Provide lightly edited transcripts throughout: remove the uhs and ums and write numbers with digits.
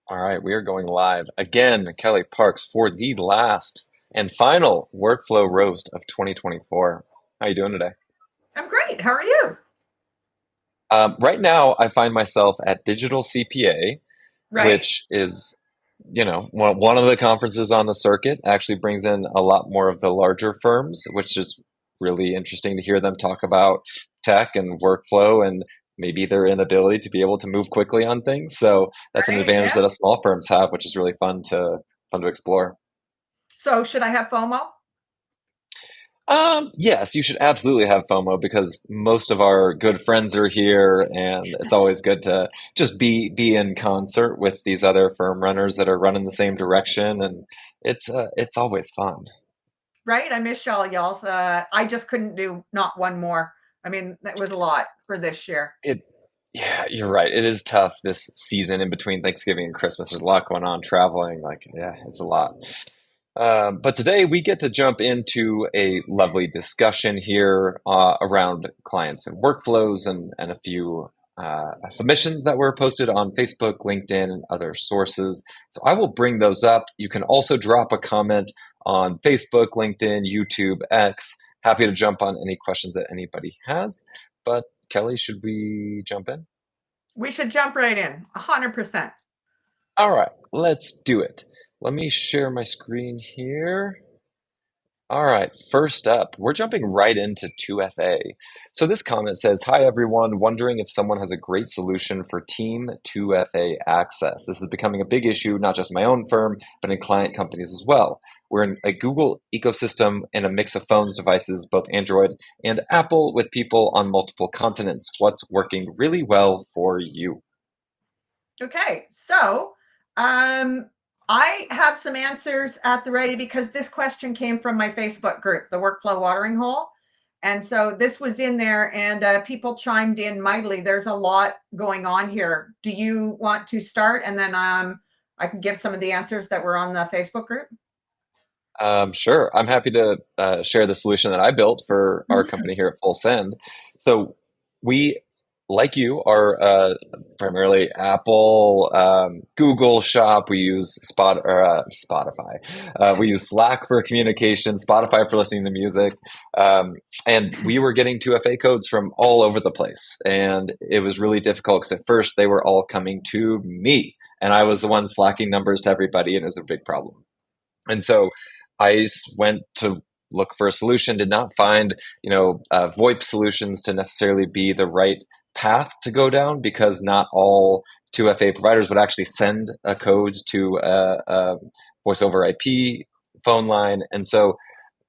All right, we are going live again, Kelly Parks, for the last and final workflow roast of 2024. How you doing today? I'm great. How are you? Right now, I find myself at Digital CPA, Right? which is, one of the conferences on the circuit. Actually brings in a lot more of the larger firms, which is really interesting to hear them talk about tech and workflow and maybe their inability to be able to move quickly on things. So that's an Right? advantage Yeah. that us small firms have, which is really fun to explore. So should I have FOMO? Yes, you should absolutely have FOMO because most of our good friends are here, and it's always good to just be in concert with these other firm runners that are running the same direction, and it's always fun. Right? I miss y'all. I just couldn't do not one more. I mean, that was a lot for this year. It, yeah, you're right. It is tough this season in between Thanksgiving and Christmas. There's a lot going on, traveling, like yeah, it's a lot. But today we get to jump into a lovely discussion here around clients and workflows and a few submissions that were posted on Facebook, LinkedIn, and other sources. So I will bring those up. You can also drop a comment on Facebook, LinkedIn, YouTube, X. Happy to jump on any questions that anybody has. But Kelly, should we jump in? We should jump right in. 100%. All right, let's do it. Let me share my screen here. All right, first up, we're jumping right into 2FA. So this comment says, "Hi everyone, wondering if someone has a great solution for Team 2FA access. This is becoming a big issue, not just in my own firm, but in client companies as well. We're in a Google ecosystem and a mix of phones devices, both Android and Apple, with people on multiple continents. What's working really well for you?" Okay. Um, I have some answers at the ready because this question came from my Facebook group, the Workflow Watering Hole. And so this was in there, and people chimed in mightily. There's a lot going on here. Do you want to start? And then I can give some of the answers that were on the Facebook group. Sure. I'm happy to share the solution that I built for our Mhm. company here at Full Send. So we, like you, are primarily Apple, Google Shop. We use Spotify. We use Slack for communication, Spotify for listening to music, um, and we were getting 2FA codes from all over the place, and it was really difficult because at first they were all coming to me, and I was the one slacking numbers to everybody, and it was a big problem. And so went to look for a solution, did not find, VoIP solutions to necessarily be the right path to go down because not all 2FA providers would actually send a code to a voice over IP phone line. And so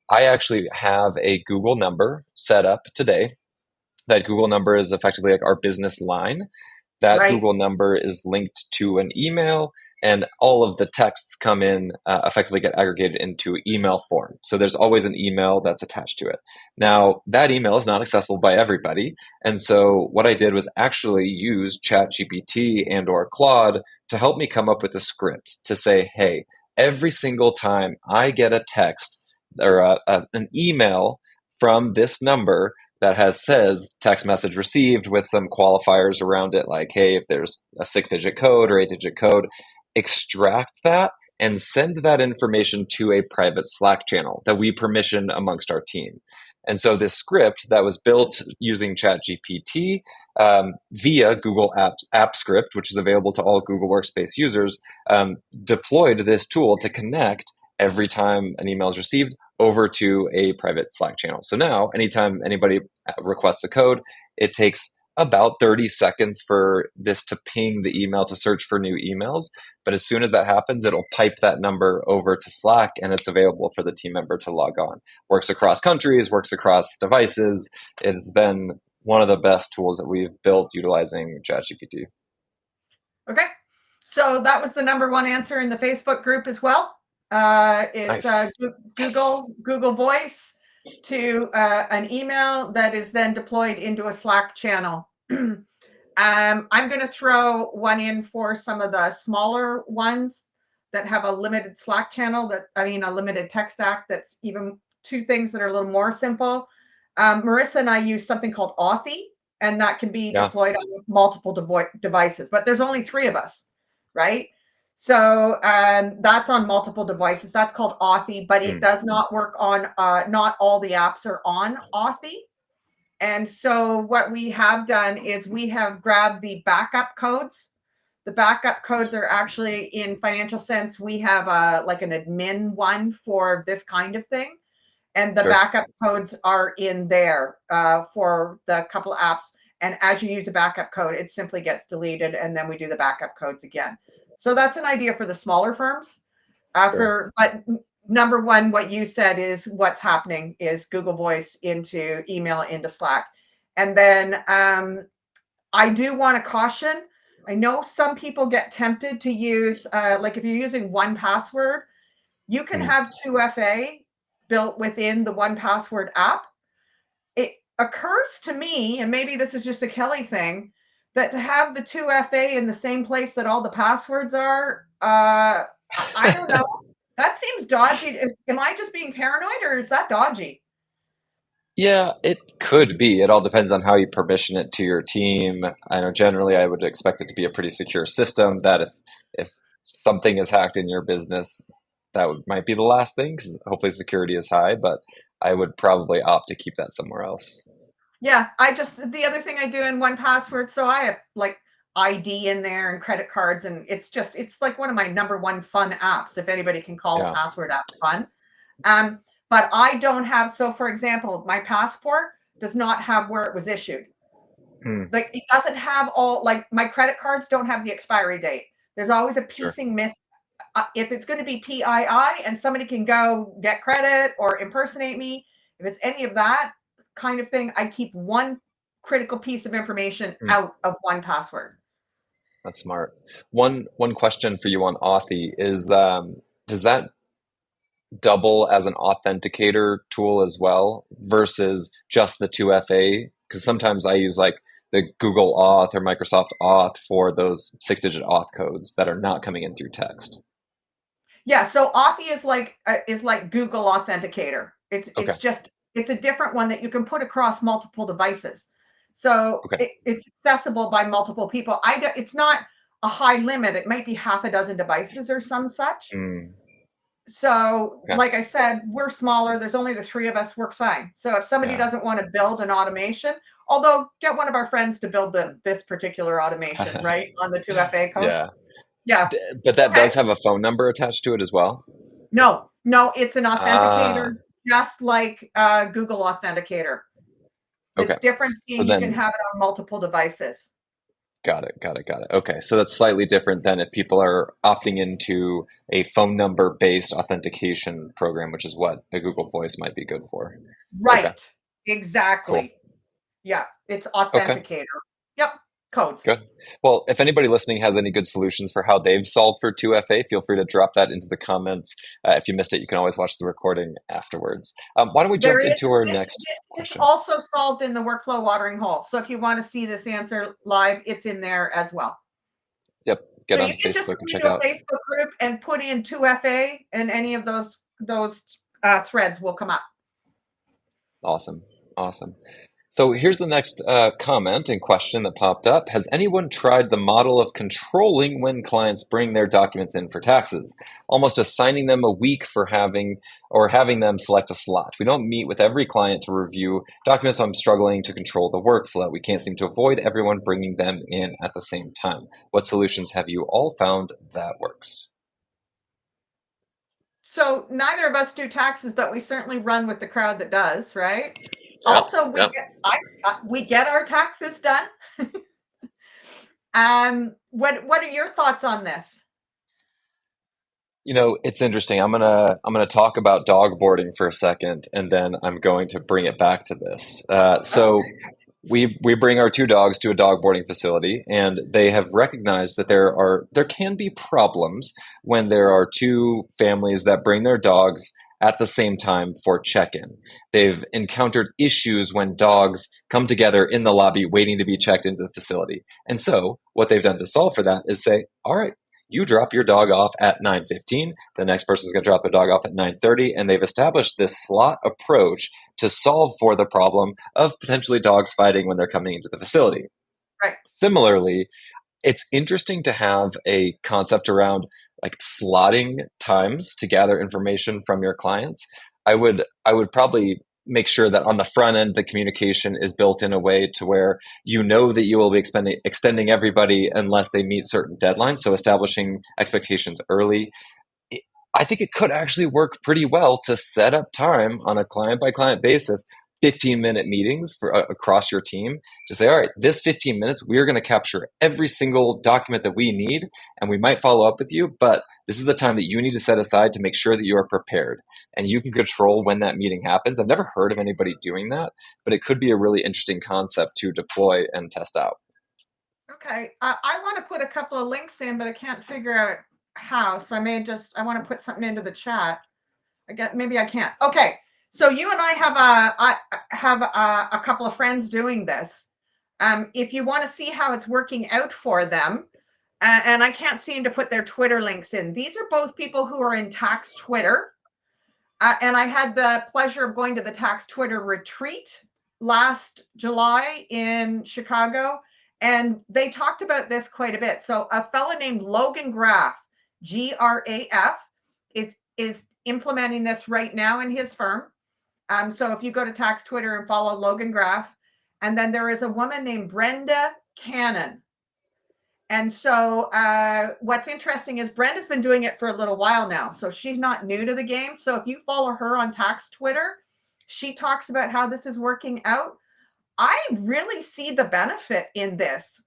I actually have a Google number set up today. That Google number is effectively like our business line. That Right. Google number is linked to an email, and all of the texts come in, effectively get aggregated into email form. So there's always an email that's attached to it. Now, that email is not accessible by everybody. And so what I did was actually use ChatGPT and or Claude to help me come up with a script to say, hey, every single time I get a text or an email from this number, that has says text message received with some qualifiers around it, like, hey, if there's a 6-digit code or 8-digit code, extract that and send that information to a private Slack channel that we permission amongst our team. And so this script that was built using ChatGPT via Google App Script, which is available to all Google Workspace users, deployed this tool to connect every time an email is received over to a private Slack channel. So now, anytime anybody requests a code, it takes about 30 seconds for this to ping the email to search for new emails. But as soon as that happens, it'll pipe that number over to Slack and it's available for the team member to log on. Works across countries, works across devices. It's been one of the best tools that we've built utilizing ChatGPT. Okay. So that was the number one answer in the Facebook group as well. It's Nice. Yes. Google Voice to an email that is then deployed into a Slack channel. I'm going to throw one in for some of the smaller ones that have a limited Slack channel, a limited tech stack. That's even two things that are a little more simple. Marissa and I use something called Authy, and that can be Yeah. deployed on multiple devices. But there's only three of us, right? So that's on multiple devices. That's called Authy, but it Mm, does not work on, not all the apps are on Authy. And so what we have done is we have grabbed the backup codes. The backup codes are actually in Financial Sense. We have like an admin one for this kind of thing. And the sure, backup codes are in there for the couple of apps. And as you use a backup code, it simply gets deleted, and then we do the backup codes again. So that's an idea for the smaller firms. sure, But number one, what you said is what's happening is Google Voice into email into Slack, and then I do want to caution. I know some people get tempted to use, like if you're using one password, you can mm. have 2FA built within the one password app. It occurs to me, and maybe this is just a Kelly thing, that to have the 2FA in the same place that all the passwords are, I don't know. That seems dodgy. Am I just being paranoid, or is that dodgy? Yeah, it could be. It all depends on how you permission it to your team. I know generally I would expect it to be a pretty secure system that if something is hacked in your business, might be the last thing because hopefully security is high, but I would probably opt to keep that somewhere else. Yeah, I just the other thing I do in one password, so I have like ID in there and credit cards, and it's like one of my number one fun apps. If anybody can call a Yeah. password app fun, um, but I don't have. So, for example, my passport does not have where it was issued. Hmm, Like it doesn't have all like my credit cards don't have the expiry date. There's always a sure. piecing miss. If it's going to be PII and somebody can go get credit or impersonate me, if it's any of that kind of thing, I keep one critical piece of information Hmm, out of one password. that's smart. One question for you on Authy is does that double as an authenticator tool as well versus just the 2FA? Because sometimes I use like the Google Auth or Microsoft Auth for those 6-digit auth codes that are not coming in through text. Yeah, so Authy is like Google Authenticator. Okay. It's a different one that you can put across multiple devices. So Okay. it's accessible by multiple people. It's not a high limit. It might be half a dozen devices or some such. Mm, So, okay. like I said, we're smaller. There's only the three of us works fine. So if somebody Yeah. doesn't want to build an automation, although get one of our friends to build this particular automation, right, on the 2FA Yeah. codes. Yeah. But that Okay. does have a phone number attached to it as well. No, no, it's an Ah, authenticator, just like Google Authenticator. The okay. difference So being you can then have it on multiple devices. got it, got it, got it. Okay, so that's slightly different than if people are opting into a phone number based authentication program, which is what a Google Voice might be good for. Okay, Right. cool. Exactly. Yeah, it's Okay, authenticator. Yep, codes. good. Well, if anybody listening has any good solutions for how they've solved for 2FA, feel free to drop that into the comments. If you missed it, you can always watch the recording afterwards. Why don't we There jump is into our this next this is question? also solved in the workflow watering hole. So if you want to see this answer live, it's in there as well. Yep, So get you on can just Facebook go and check into a out. Facebook group and put in 2FA, and any of those threads will come up. Awesome, awesome. So here's the next comment and question that popped up. Has anyone tried the model of controlling when clients bring their documents in for taxes? Almost assigning them a week for having them select a slot. We don't meet with every client to review documents, so I'm struggling to control the workflow. We can't seem to avoid everyone bringing them in at the same time. What solutions have you all found that works? So neither of us do taxes, but we certainly run with the crowd that does, right? Yeah, Also, yeah. we get our taxes done. What are your thoughts on this? You know, it's interesting. I'm gonna talk about dog boarding for a second, and then I'm going to bring it back to this. Oh, We bring our two dogs to a dog boarding facility, and they have recognized that there can be problems when there are two families that bring their dogs at the same time for check-in. They've encountered issues when dogs come together in the lobby waiting to be checked into the facility. And so, what they've done to solve for that is say, "All right, you drop your dog off at 9:15, the next person's going to drop their dog off at 9:30," and they've established this slot approach to solve for the problem of potentially dogs fighting when they're coming into the facility. right. Similarly, It's interesting to have a concept around like slotting times to gather information from your clients. I would probably make sure that on the front end the communication is built in a way to where you know that you will be extending everybody unless they meet certain deadlines. So establishing expectations early. I think it could actually work pretty well to set up time on a client by client basis, 15-minute meetings for across your team to say, all right, this 15 minutes, we're going to capture every single document that we need, and we might follow up with you, but this is the time that you need to set aside to make sure that you are prepared and you can control when that meeting happens. I've never heard of anybody doing that, but it could be a really interesting concept to deploy and test out. Okay, I want to put a couple of links in, but I can't figure out how. So I want to put something into the chat. I get maybe I can't. Okay, so you and I have a couple of friends doing this. If you want to see how it's working out for them, and I can't seem to put their Twitter links in. These are both people who are in tax Twitter. And I had the pleasure of going to the tax Twitter retreat last July in Chicago, and they talked about this quite a bit. So a fellow named Logan Graff, Graf, is implementing this right now in his firm. So if you go to tax Twitter and follow Logan Graff, and then there is a woman named Brenda Cannon. And so what's interesting is Brenda's been doing it for a little while now. So she's not new to the game. So if you follow her on tax Twitter, she talks about how this is working out. I really see the benefit in this.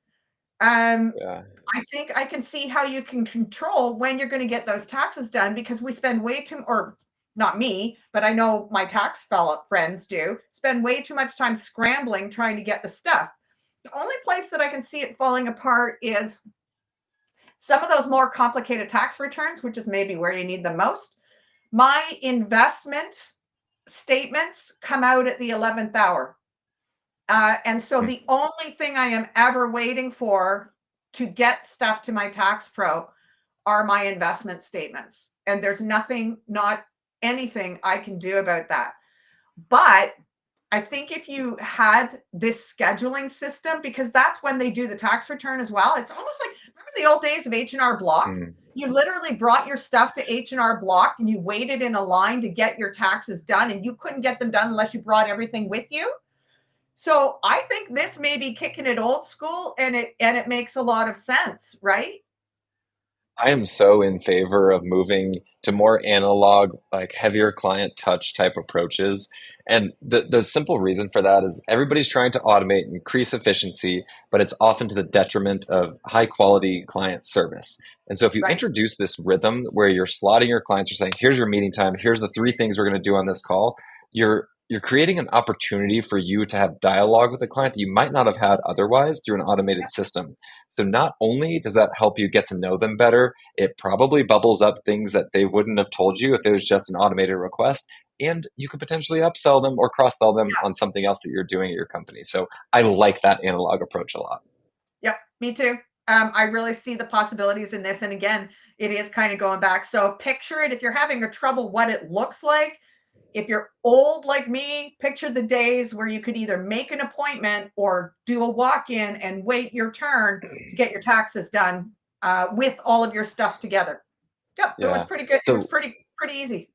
Um, Yeah. I think I can see how you can control when you're going to get those taxes done because we spend way too, or not me, but I know my tax fellow friends do, spend way too much time scrambling trying to get the stuff. The only place that I can see it falling apart is some of those more complicated tax returns, which is maybe where you need the most. My investment statements come out at the 11th hour. And so the only thing I am ever waiting for to get stuff to my tax pro are my investment statements. And there's nothing, not anything I can do about that. But I think if you had this scheduling system, because that's when they do the tax return as well. It's almost like, remember the old days of H&R Block? Mm. You literally brought your stuff to H&R Block and you waited in a line to get your taxes done, and you couldn't get them done unless you brought everything with you. So I think this may be kicking it old school, and it makes a lot of sense, right? I am so in favor of moving to more analog, like heavier client touch type approaches. And the simple reason for that is everybody's trying to automate and increase efficiency, but it's often to the detriment of high quality client service. And so if you Right. introduce this rhythm where you're slotting your clients, you're saying, here's your meeting time, here's the three things we're going to do on this call, you're creating an opportunity for you to have dialogue with the client that you might not have had otherwise through an automated system. So not only does that help you get to know them better, it probably bubbles up things that they wouldn't have told you if it was just an automated request. And you could potentially upsell them or cross sell them on something else that you're doing at your company. So I like that analog approach a lot. Yep, me too. I really see the possibilities in this. And again, it is kind of going back. So picture it if you're having a trouble, what it looks like. If you're old like me, picture the days where you could either make an appointment or do a walk in and wait your turn to get your taxes done with all of your stuff together. Yep, it was Yeah. pretty good. It was So pretty easy.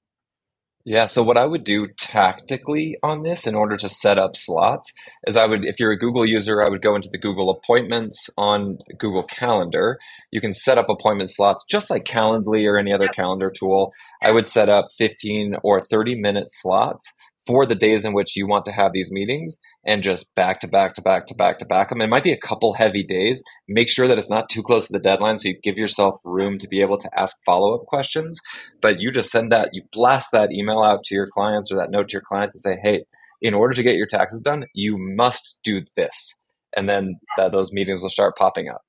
Yeah, so what I would do tactically on this in order to set up slots is if you're a Google user, I would go into the Google Appointments on Google Calendar. You can set up appointment slots just like Calendly or any other Yep, calendar tool. I yep, would set up 15 or 30-minute slots for the days in which you want to have these meetings and just back to back to back to back to back. I mean, it might be a couple heavy days. Make sure that it's not too close to the deadline so you give yourself room to be able to ask follow-up questions, but you just you blast that email out to your clients or that note to your clients and say, hey, in order to get your taxes done, you must do this. And then those meetings will start popping up.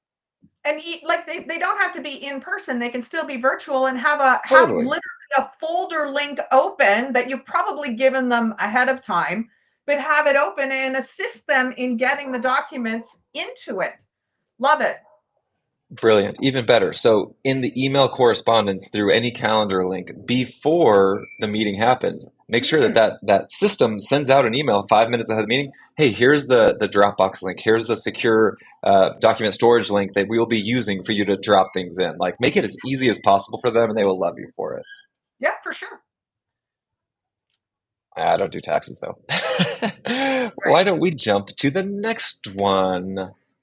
and like they don't have to be in person. They can still be virtual and have Totally. literally a folder link open that you've probably given them ahead of time, but have it open and assist them in getting the documents into it. Love it. Brilliant. Even better. So in the email correspondence through any calendar link before the meeting happens, make sure that that system sends out an email 5 minutes ahead of the meeting. Hey, here's the Dropbox link. Here's the secure document storage link that we'll be using for you to drop things in. Like, make it as easy as possible for them, and they will love you for it. Yeah, for sure. I don't do taxes though. Right. Why don't we jump to the next one?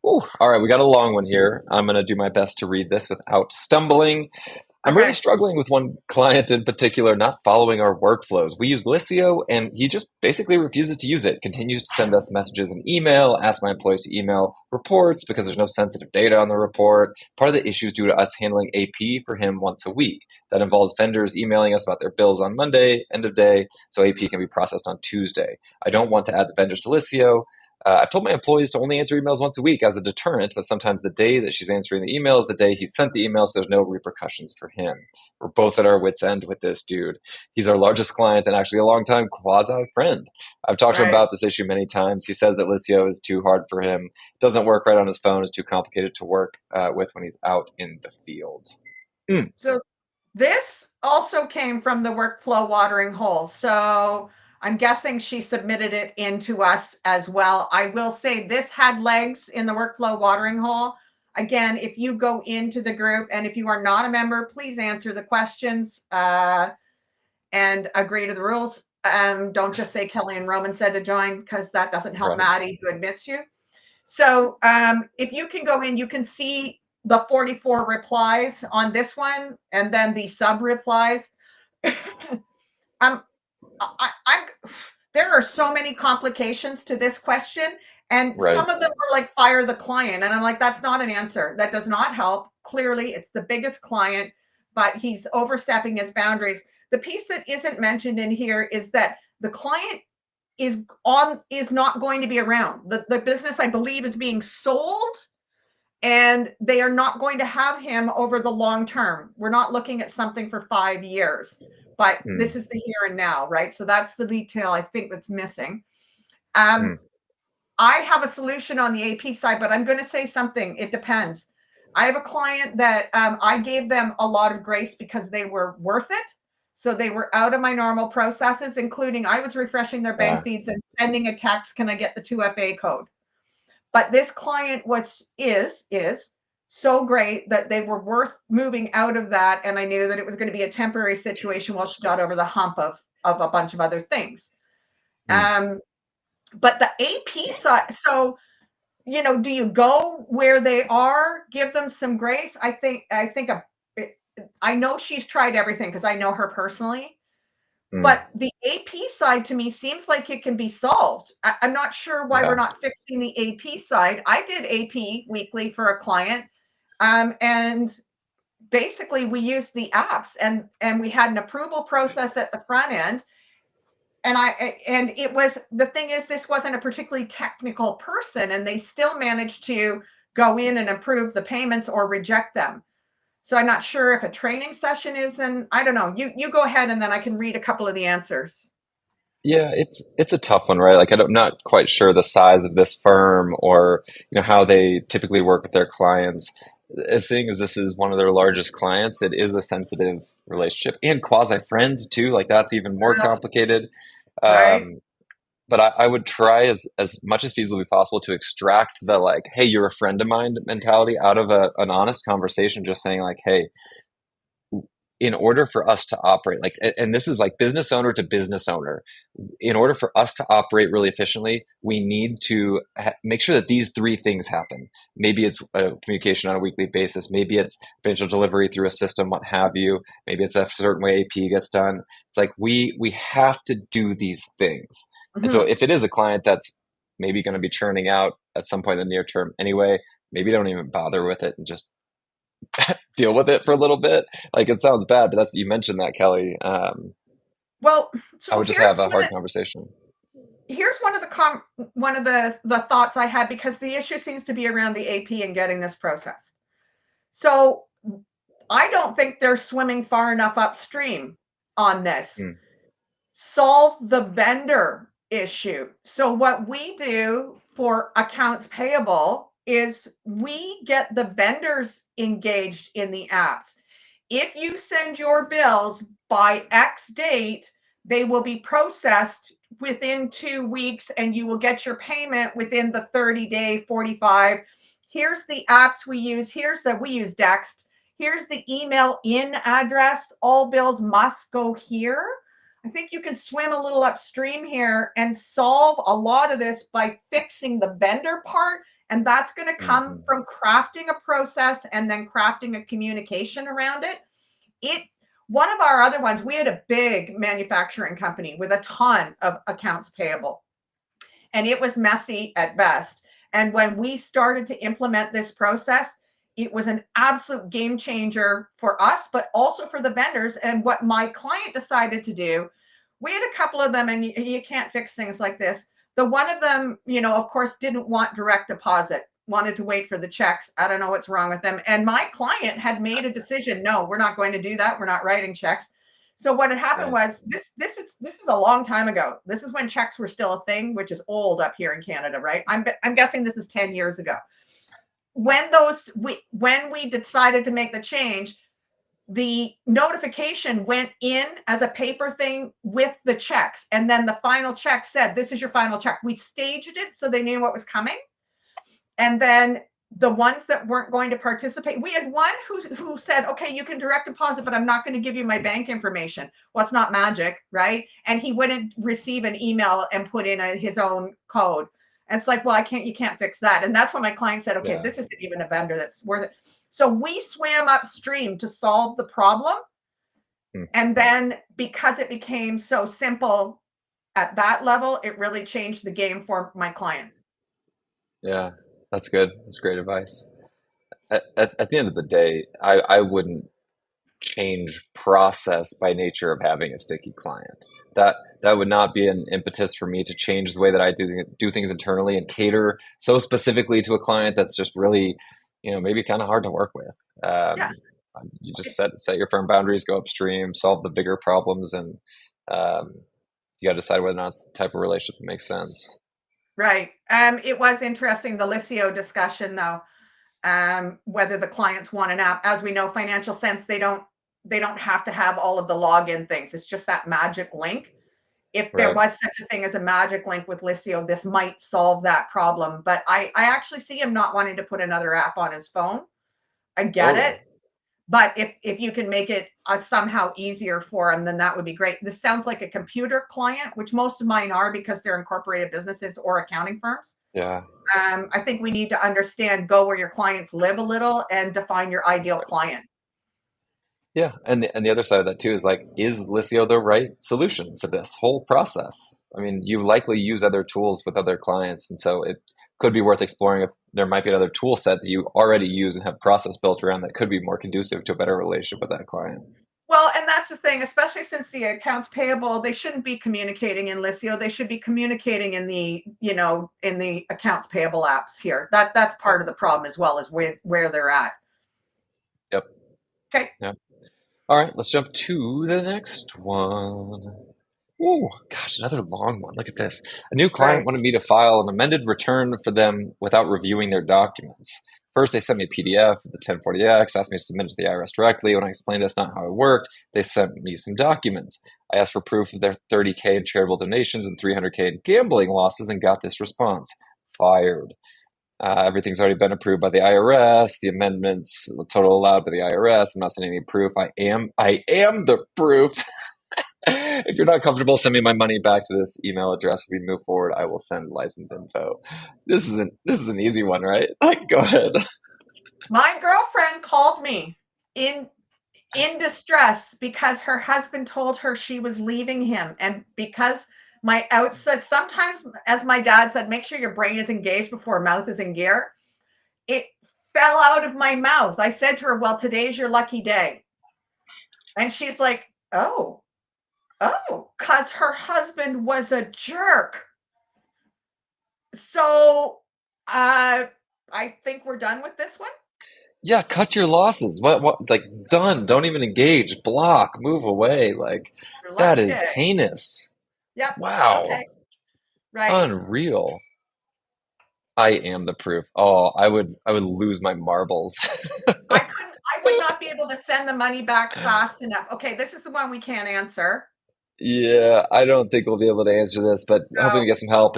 Ooh, all right, we got a long one here. I'm going to do my best to read this without stumbling. I'm really Okay. struggling with one client in particular not following our workflows. We use Liscio and he just basically refuses to use it, continues to send us messages in email, asks my employees to email reports because there's no sensitive data on the report. Part of the issue is due to us handling AP for him once a week. That involves vendors emailing us about their bills on Monday, end of day, so AP can be processed on Tuesday. I don't want to add the vendors to Liscio. I've told my employees to only answer emails once a week as a deterrent, but sometimes the day that she's answering the email is the day he sent the email, so there's no repercussions for him. We're both at our wits' end with this dude. He's our largest client and actually a longtime quasi friend. I've talked to him Right. about this issue many times. He says that Liscio is too hard for him. It doesn't work right on his phone. It's too complicated to work with when he's out in the field. Mm, So this also came from the workflow watering hole. So I'm guessing she submitted it into us as well. I will say this had legs in the workflow watering hole. Again, if you go into the group and if you are not a member, please answer the questions and agree to the rules. Don't just say Kelly and Roman said to join because that doesn't help right, Maddie who admits you. So if you can go in, you can see the 44 replies on this one and then the sub replies. um, I there are so many complications to this question, and right. some of them are like fire the client, and I'm like, that's not an answer. That does not help. Clearly, it's the biggest client, but he's overstepping his boundaries. The piece that isn't mentioned in here is that the client is not going to be around. The business, I believe, is being sold and they are not going to have him over the long term. We're not looking at something for 5 years, but Mm, this is the here and now, right? So that's the detail I think that's missing. Um, mm, I have a solution on the AP side, but I'm going to say something. It depends. I have a client that I gave them a lot of grace because they were worth it. So they were out of my normal processes, including I was refreshing their bank uh, feeds and sending a text, can I get the 2FA code? But this client is so great that they were worth moving out of that. And I knew that it was going to be a temporary situation while she got over the hump of a bunch of other things. mm. Um, but the AP side, so do you go where they are, give them some grace? I know she's tried everything because I know her personally. Mm, But the AP side to me seems like it can be solved. I'm not sure why we're yeah. not fixing the AP side. I did AP weekly for a client, and basically we used the apps and we had an approval process at the front end. And it was the thing is this wasn't a particularly technical person, and they still managed to go in and approve the payments or reject them. So I'm not sure if a training session is in. I don't know. You go ahead and then I can read a couple of the answers. Yeah, it's a tough one, right? Like I'm not quite sure the size of this firm or how they typically work with their clients. As seeing as this is one of their largest clients, it is a sensitive relationship and quasi friends too. Like that's even more complicated. Right. Um, but I would try as much as feasibly possible to extract the like, hey, you're a friend of mine mentality out of an honest conversation. Just saying like, hey, in order for us to operate like, and this is like business owner to business owner, in order for us to operate really efficiently, we need to make sure that these three things happen. Maybe it's communication on a weekly basis. Maybe it's financial delivery through a system, what have you. Maybe it's a certain way AP gets done. It's like we have to do these things. And so Mhm. if it is a client that's maybe going to be churning out at some point in the near term anyway, maybe don't even bother with it and just deal with it for a little bit. Like it sounds bad, but that's you mentioned that, Kelly. Well, I so would just have a hard conversation. here's one of the thoughts I had because the issue seems to be around the AP and getting this process. So I don't think they're swimming far enough upstream on this. Mm, Solve the vendor issue. So what we do for accounts payable is we get the vendors engaged in the apps. If you send your bills by X date, They will be processed within 2 weeks and you will get your payment within the 30-day, 45. Here's the apps we use. We use Dext. Here's the email in address. All bills must go here. I think you can swim a little upstream here and solve a lot of this by fixing the vendor part. And that's going to come Hmm. from crafting a process and then crafting a communication around it. It One of our other ones, we had a big manufacturing company with a ton of accounts payable, and it was messy at best. And when we started to implement this process, it was an absolute game changer for us, but also for the vendors. And what my client decided to do, we had a couple of them, and you can't fix things like this. The one of them, of course, didn't want direct deposit, wanted to wait for the checks. I don't know what's wrong with them. And my client had made a decision. No, we're not going to do that. We're not writing checks. So what had happened Yeah. was this is a long time ago. This is when checks were still a thing, which is old up here in Canada, right? I'm guessing this is 10 years ago. When we decided to make the change, the notification went in as a paper thing with the checks, and then the final check said, "This is your final check." We staged it so they knew what was coming. And then the ones that weren't going to participate, we had one who said, "Okay, you can direct deposit, but I'm not going to give you my bank information." Well, it's not magic, right? And he wouldn't receive an email and put in his own code. And it's like, well, you can't fix that. And that's when my client said, "Okay, Yeah. this isn't even a vendor that's worth it." So we swam upstream to solve the problem. Hmm. And then because it became so simple at that level, it really changed the game for my client. Yeah. That's good. That's great advice. At the end of the day, I wouldn't change process by nature of having a sticky client. That that would not be an impetus for me to change the way that I do things internally and cater so specifically to a client that's just really, maybe kind of hard to work with. Um, Yes. you just set your firm boundaries, go upstream, solve the bigger problems, and um, you got to decide whether or not it's the type of relationship that makes sense. Right. It was interesting, the Lisio discussion, though, whether the clients want an app. As we know, Financial Sense, they don't have to have all of the login things. It's just that magic link. If there Right. was such a thing as a magic link with Lisio, this might solve that problem. But I actually see him not wanting to put another app on his phone. I get Totally. it. But if you can make it somehow easier for them, then that would be great. This sounds like a computer client, which most of mine are because they're incorporated businesses or accounting firms. Yeah. I think we need to understand, go where your clients live a little and define your ideal client. Yeah, and the other side of that too is like, is Lisio the right solution for this whole process? I mean, you likely use other tools with other clients, and so it could be worth exploring if there might be another tool set that you already use and have process built around that could be more conducive to a better relationship with that client. Well, and that's the thing, especially since the accounts payable, they shouldn't be communicating in Lisio. They should be communicating in the accounts payable apps here. That's Yep. part of the problem as well, as where they're at. Yep. Okay. Yep. All right, let's jump to the next one. Ooh, gosh, another long one. Look at this. A new client Right. wanted me to file an amended return for them without reviewing their documents. First, they sent me a PDF of the 1040X, asked me to submit it to the IRS directly. When I explained that's not how it worked, they sent me some documents. I asked for proof of their 30K in charitable donations and 300K in gambling losses and got this response: fired. Everything's already been approved by the IRS. The amendments, the total allowed by the IRS. I'm not sending any proof. I am the proof. If you're not comfortable, send me my money back to this email address. If we move forward, I will send license info. This is an easy one, right? Like, go ahead. My girlfriend called me in distress because her husband told her she was leaving him, and because my outside, sometimes, as my dad said, make sure your brain is engaged before mouth is in gear. It fell out of my mouth. I said to her, "Well, today's your lucky day." And she's like, "Oh, because her husband was a jerk." So uh I think we're done with this one. Yeah, cut your losses. What, like, done. Don't even engage. Block. Move away. Like, Your that lucky is day. heinous. Yep. Wow. Okay. Right. Unreal. I am the proof. Oh, I would lose my marbles. I would not be able to send the money back fast enough. Okay, this is the one we can't answer. Yeah, I don't think we'll be able to answer this, but hoping So to get some help.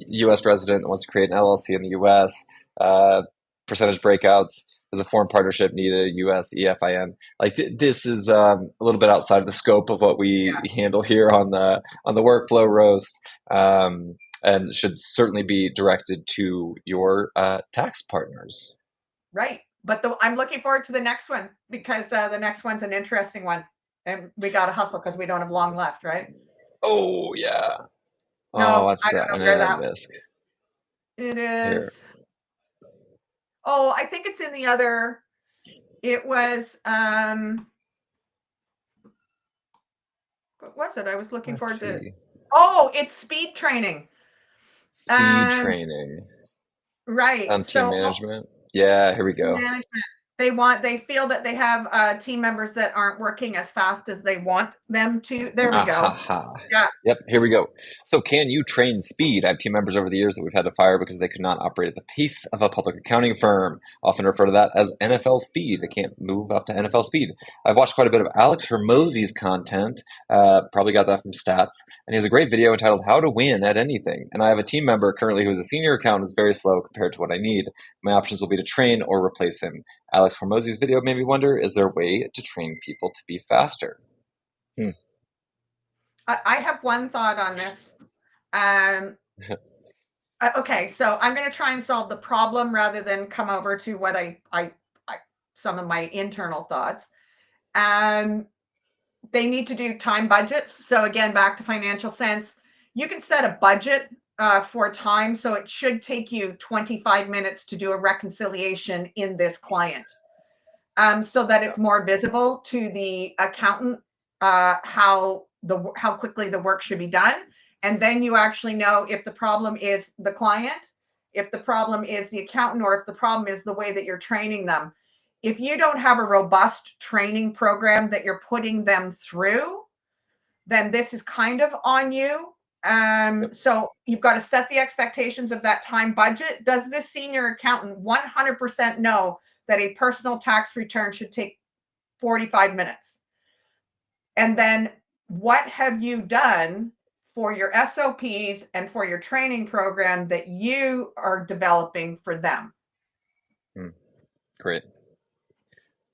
U.S. resident that wants to create an LLC in the U.S. Uh, percentage breakouts. Does a foreign partnership need a U.S. EFIN? Like this is a little bit outside of the scope of what we handle here on the workflow roast, and should certainly be directed to your tax partners. right. But I'm looking forward to the next one because the next one's an interesting one. And we got to hustle because we don't have long left, right? Oh yeah. Oh, No, what's I that don't one know in where a that misc? it Here. is. Oh, I think it's in the other. It was what was it? I was looking Let's forward to. see. Oh, it's speed training. Speed Um, training right. on team So management. Yeah, here we go. management. They feel that they have team members that aren't working as fast as they want them to. There we Ah ha go. ha. Yeah. Yep, here we go. So, can you train speed? I have team members over the years that we've had to fire because they could not operate at the pace of a public accounting firm. Often refer to that as NFL speed. They can't move up to NFL speed. I've watched quite a bit of Alex Hermosi's content. Probably got that from Stats, and he has a great video entitled "How to Win at Anything." And I have a team member currently who's a senior accountant, is very slow compared to what I need. My options will be to train or replace him. Alex Hermosi's video made me wonder: is there a way to train people to be faster? Hmm. I have one thought on this. Um, okay, so I'm going to try and solve the problem rather than come over to what I some of my internal thoughts. Um, they need to do time budgets. So again, back to financial sense, you can set a budget for time. So it should take you 25 minutes to do a reconciliation in this client, so that Yeah. it's more visible to the accountant how quickly the work should be done, and then you actually know if the problem is the client, if the problem is the accountant, or if the problem is the way that you're training them. If you don't have a robust training program that you're putting them through, then this is kind of on you. Yep. So you've got to set the expectations of that time budget. Does this senior accountant 100% know that a personal tax return should take 45 minutes? And then what have you done for your SOPs and for your training program that you are developing for them? Hmm. Great.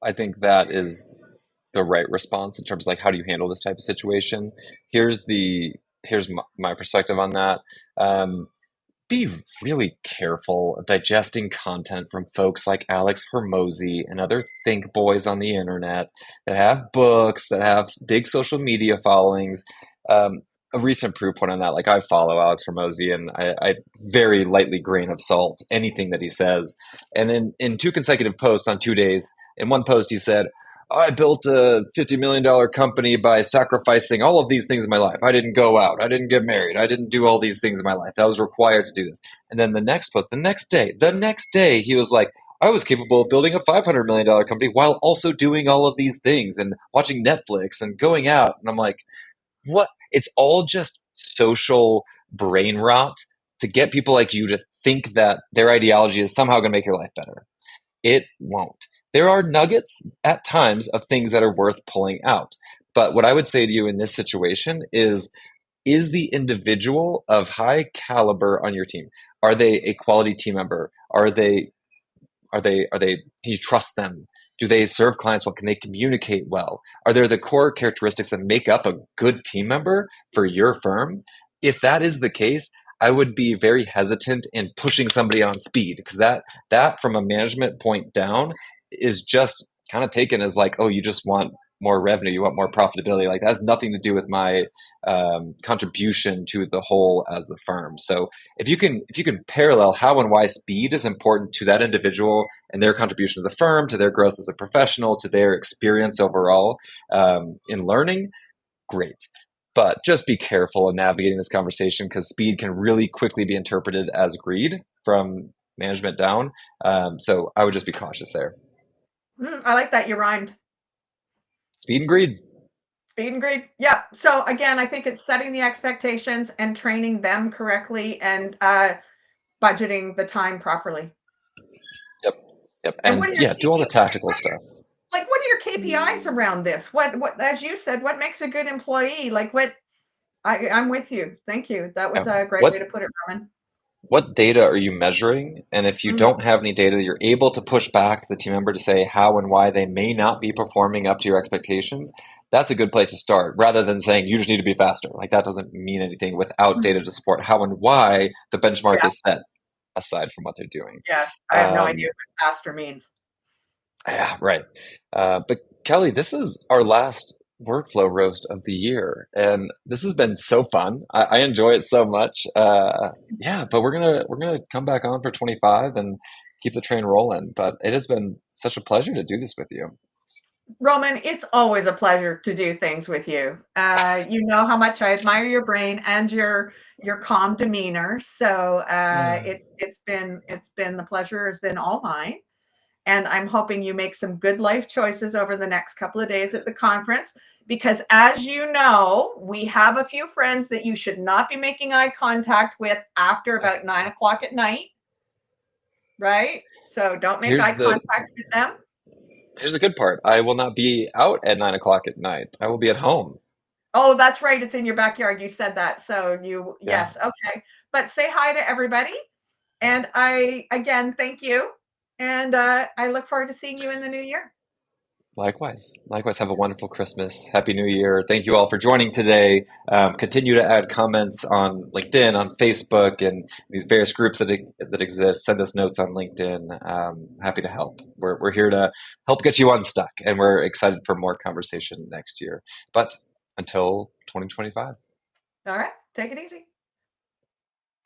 I think that is the right response in terms of like how do you handle this type of situation. Here's the here's my perspective on that. Um, be really careful of digesting content from folks like Alex Hermosi and other think boys on the internet that have books, that have big social media followings. A recent proof point on that, like I follow Alex Hermosi and I very lightly grain of salt anything that he says. And in two consecutive posts on 2 days, in one post he said, I built a $50 million company by sacrificing all of these things in my life. I didn't go out. I didn't get married. I didn't do all these things in my life. I was required to do this. And then the next post, the next day, he was like, I was capable of building a $500 million company while also doing all of these things and watching Netflix and going out. And I'm like, what? It's all just social brain rot to get people like you to think that their ideology is somehow going to make your life better. It won't. There are nuggets at times of things that are worth pulling out. But what I would say to you in this situation is the individual of high caliber on your team? Are they a quality team member? Are they can you trust them? Do they serve clients well? Can they communicate well? Are there the core characteristics that make up a good team member for your firm? If that is the case, I would be very hesitant in pushing somebody on speed because that from a management point down is just kind of taken as like, oh, you just want more revenue, you want more profitability. Like that has nothing to do with my contribution to the whole as the firm. So if you can parallel how and why speed is important to that individual and their contribution to the firm, to their growth as a professional, to their experience overall in learning, great. But just be careful in navigating this conversation because speed can really quickly be interpreted as greed from management down. So I would just be cautious there. I like that you rhymed. Speed and greed. Speed and greed. Yeah. So again, I think it's setting the expectations and training them correctly and budgeting the time properly. Yep. Yep. And what And are your yeah, do all the KPIs? tactical stuff. Like, what are your KPIs around this? What, as you said, what makes a good employee? Like, what? I'm with you. Thank you. That was Yeah. a great way What to put it, Roman. what data are you measuring? And if you Mhm. don't have any data, you're able to push back to the team member to say how and why they may not be performing up to your expectations. That's a good place to start rather than saying you just need to be faster. Like that doesn't mean anything without data to support how and why the benchmark Yeah, is set aside from what they're doing. yeah. I have no idea Um, what faster means. yeah, right. But Kellie, this is our last workflow roast of the year, and this has been so fun. I enjoy it so much. Yeah, but we're gonna come back on for 25 and keep the train rolling. But it has been such a pleasure to do this with you. Roman, it's always a pleasure to do things with you. You know how much I admire your brain and your calm demeanor. So it's been the pleasure has been all mine. And I'm hoping you make some good life choices over the next couple of days at the conference. Because as you know, we have a few friends that you should not be making eye contact with after about 9 o'clock at night, right? So don't make Here's eye the contact with them. here's the good part. I will not be out at 9 o'clock at night. I will be at home. Oh, that's right. It's in your backyard. You said that. So Yeah. yes, okay. But say hi to everybody. And I, again, thank you. And I look forward to seeing you in the new year. Likewise. Likewise. Have a wonderful Christmas. Happy New Year. Thank you all for joining today. Continue to add comments on LinkedIn, on Facebook, and these various groups that exist. Send us notes on LinkedIn. Happy to help. We're here to help get you unstuck, and we're excited for more conversation next year. But until 2025. All right. Take it easy.